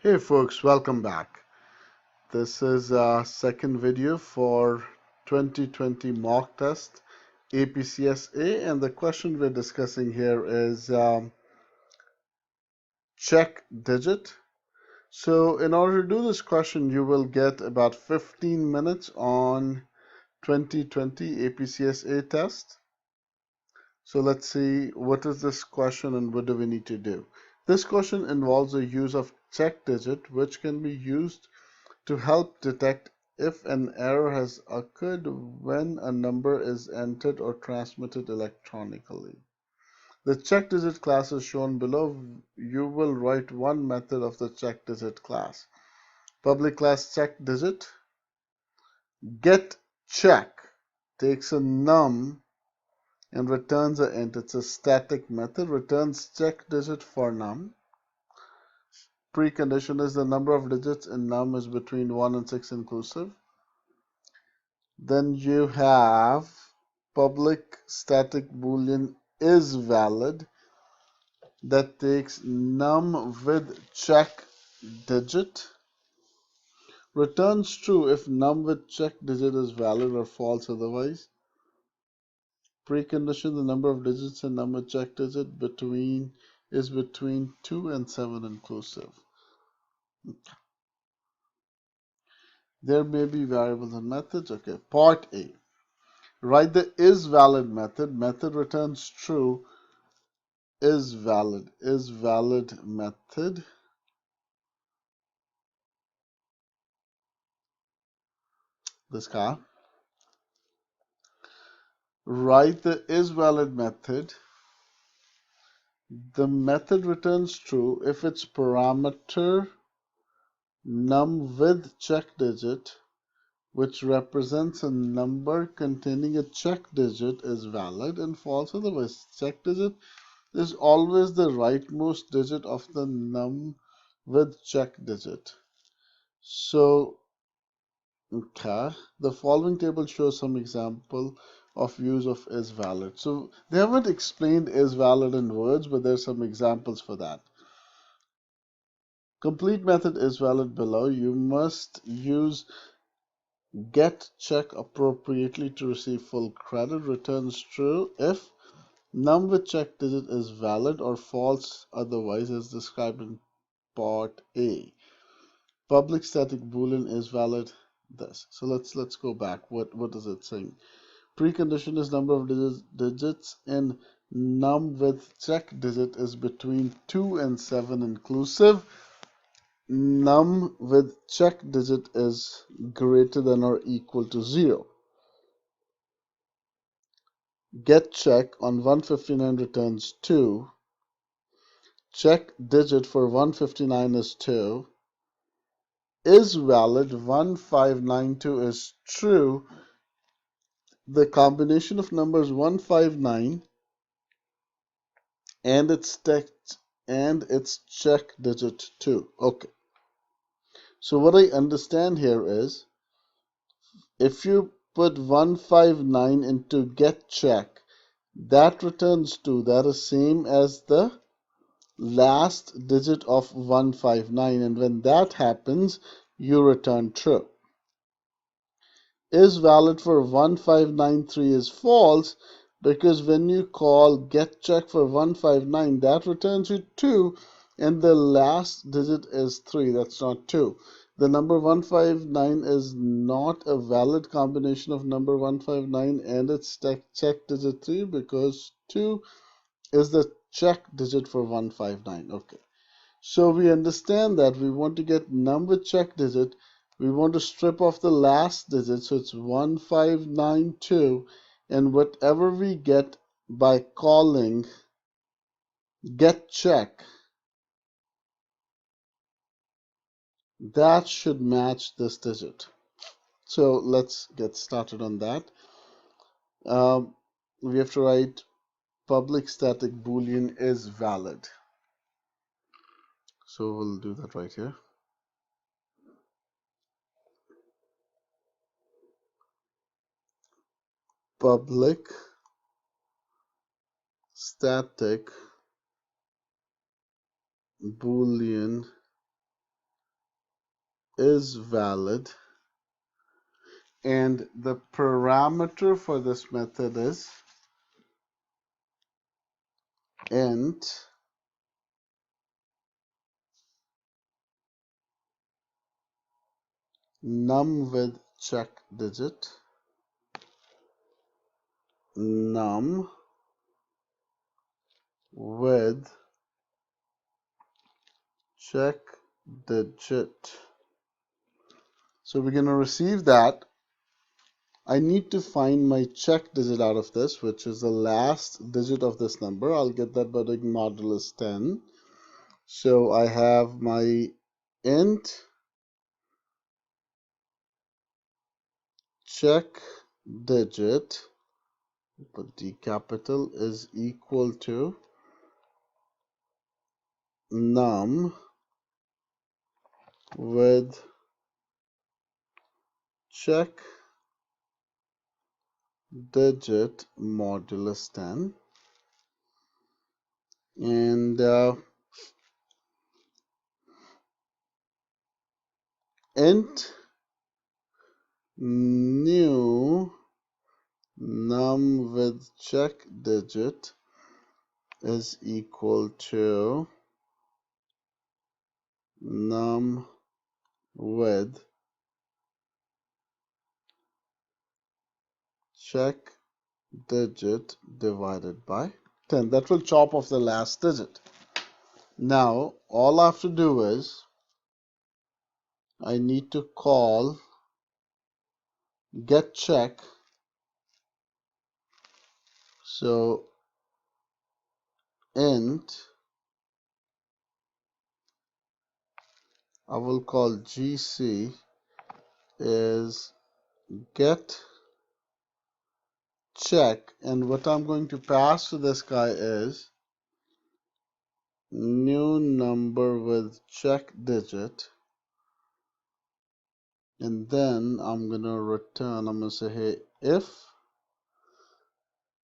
Hey folks, welcome back. This is our second video for 2020 mock test APCSA, and the question we're discussing here is CheckDigit. So in order to do this question, you will get about 15 minutes on 2020 APCSA test. So let's see, what is this question and what do we need to do? This question involves the use of CheckDigit, which can be used to help detect if an error has occurred when a number is entered or transmitted electronically. The CheckDigit class is shown below. You will write one method of the CheckDigit class. Public class CheckDigit. GetCheck takes a num and returns an int. It's a static method. Returns CheckDigit for num. Precondition is the number of digits in num is between 1 and 6 inclusive. Then you have public static boolean is valid that takes num with check digit, returns true if num with check digit is valid or false otherwise. Precondition, the number of digits in num with check digit is between 2 and 7 inclusive. There may be variables and methods. Okay, part A. Write the is valid method. Method returns true. Is valid method. This guy. Write the is valid method. The method returns true if its parameter num with check digit, which represents a number containing a check digit, is valid, and false otherwise. Check digit is always the rightmost digit of the num with check digit. So, okay, the following table shows some example of use of is valid. So they haven't explained is valid in words, but there's some examples for that. Complete method is valid below. You must use get check appropriately to receive full credit. Returns true if num with check digit is valid or false otherwise, as described in part A. Public static boolean is valid. This. So let's go back. What is it saying? Precondition is number of digits in num with check digit is between 2 and 7 inclusive. Num with check digit is greater than or equal to 0. Get check on 159 returns 2. Check digit for 159 is 2. Is valid 1592 is true. The combination of numbers 159 and its check digit 2. Okay. So what I understand here is if you put 159 into get check, that returns 2. That is same as the last digit of 159, and when that happens, you return true. Is valid for 1593 is false because when you call get check for 159, that returns you 2 and the last digit is 3. That's not 2. The number 159 is not a valid combination of number 159 and its check digit 3 because 2 is the check digit for 159. Okay. So we understand that we want to get num with check digit. We want to strip off the last digit, so it's 1592, and whatever we get by calling get check, that should match this digit. So let's get started on that. We have to write public static boolean is valid. So we'll do that right here. Public static boolean is valid, and the parameter for this method is int num with check digit, num with check digit. So we're going to receive that. I need to find my check digit out of this, which is the last digit of this number. I'll get that by doing modulus 10. So I have my int check digit, put D capital, is equal to num with check digit modulus 10, and int new num with check digit is equal to num with check digit divided by 10. That will chop off the last digit. Now, all I have to do is I need to call get check. So int, I will call GC is get check, and what I'm going to pass to this guy is new number with check digit, and then I'm going to return, I'm going to say, hey, if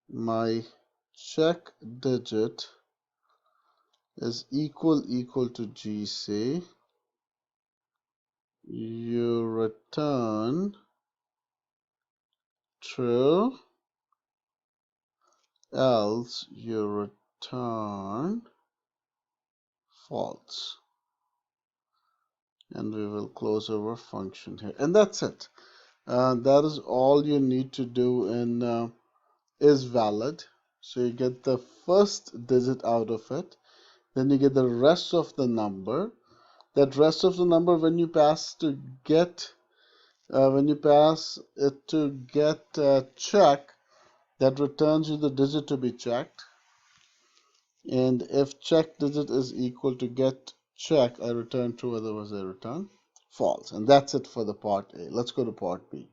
my check digit is equal to GC, you return true, else you return false. And we will close our function here, and that's it. That is all you need to do in is valid. So you get the first digit out of it, then you get the rest of the number. That rest of the number, when you pass to get when you pass it to get check, that returns you the digit to be checked. And if check digit is equal to get check, I return true, otherwise I return false. And that's it for the part A. Let's go to part B.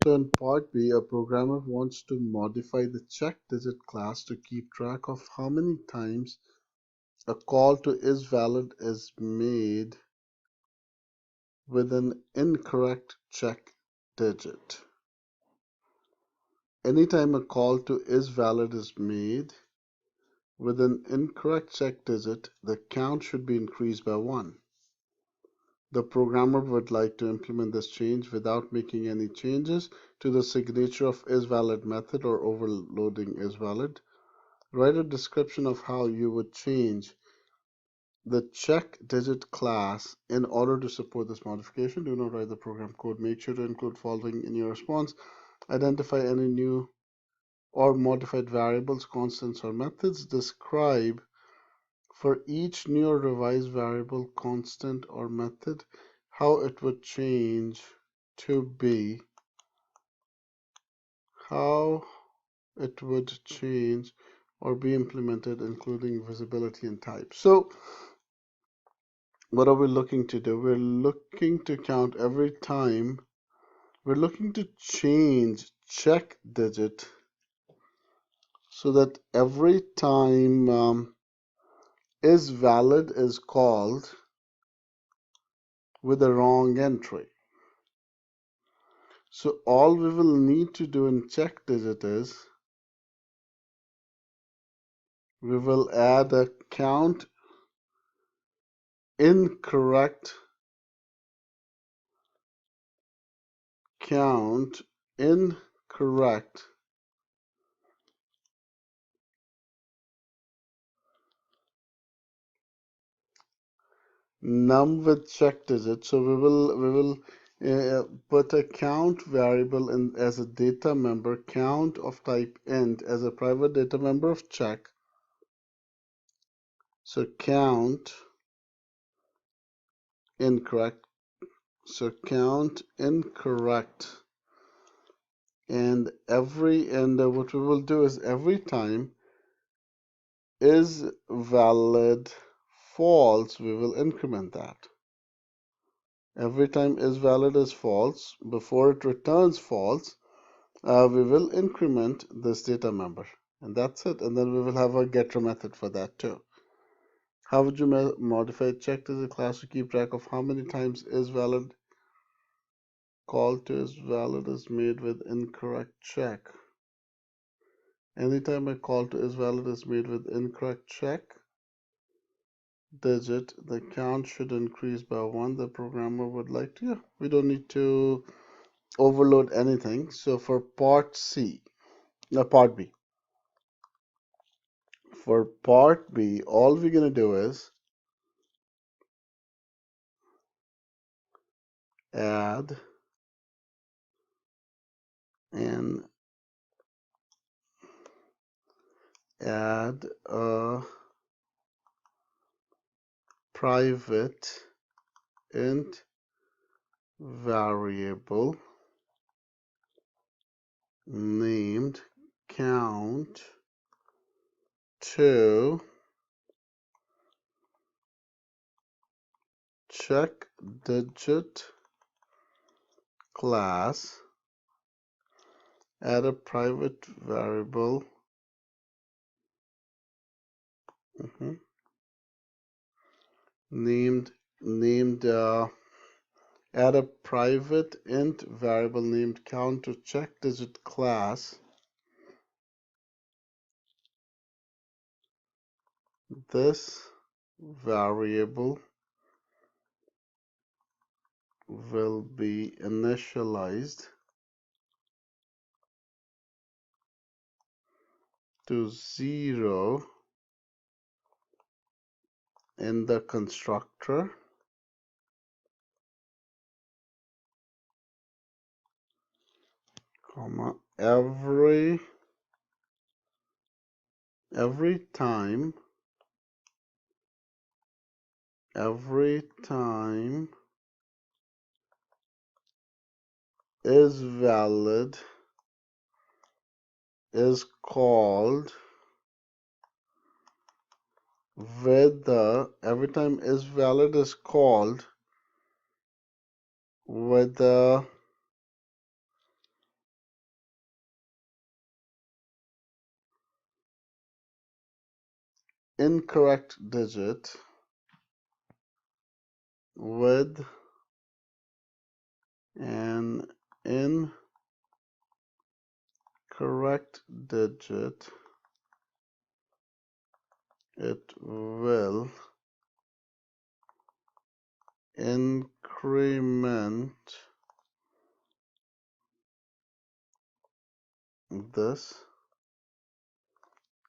So in part B, a programmer wants to modify the check digit class to keep track of how many times a call to isValid is made with an incorrect check digit. Anytime a call to isValid is made with an incorrect check digit, the count should be increased by 1. The programmer would like to implement this change without making any changes to the signature of isValid method or overloading isValid. Write a description of how you would change the check digit class in order to support this modification. Do not write the program code. Make sure to include following in your response. Identify any new or modified variables, constants, or methods. Describe for each new or revised variable, constant, or method how it would change to be, how it would change or be implemented, including visibility and type. So what are we looking to do? We're looking to count every time. We're looking to change check digit so that every time isValid is called with a wrong entry. So all we will need to do in check digit is we will add a count incorrect count, incorrect num with check digit. So we will put a count variable in as a data member, count of type int as a private data member of check. So count incorrect. So count incorrect. And what we will do is every time is valid false, we will increment that. Every time is valid is false, before it returns false, we will increment this data member. And that's it. And then we will have a getter method for that too. How would you modify check to the class to keep track of how many times is valid call to is valid is made with incorrect check? Anytime a call to is valid is made with incorrect check digit, the count should increase by 1. The programmer would like to, yeah, we don't need to overload anything. So for part B, for part B, all we're going to do is add and add a private int variable named count to CheckDigit class. Add a private variable named add a private int variable named count to CheckDigit class. This variable will be initialized to 0 in the constructor, comma, every time is valid is called with the every time is valid is called with the incorrect digit with an incorrect digit, it will increment this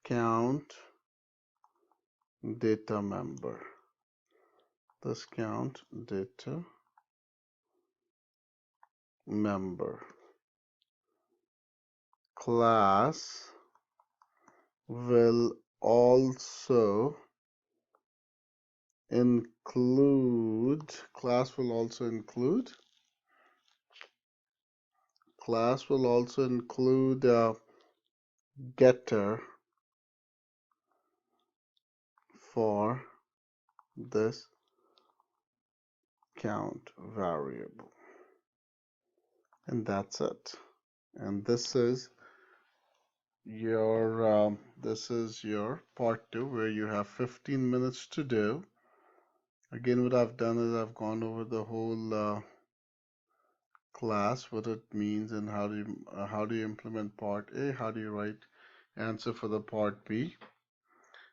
count data member. This count data member class will also include a getter for this count variable. And that's it. And this is your part 2, where you have 15 minutes to do. Again, what I've done is I've gone over the whole class, what it means, and how do you implement part A, how do you write answer for the part B.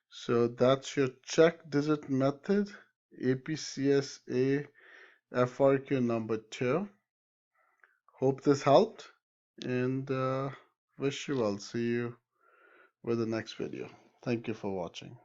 So that's your check digit method. APCSA FRQ number 2. Hope this helped, and wish you well. See you with the next video. Thank you for watching.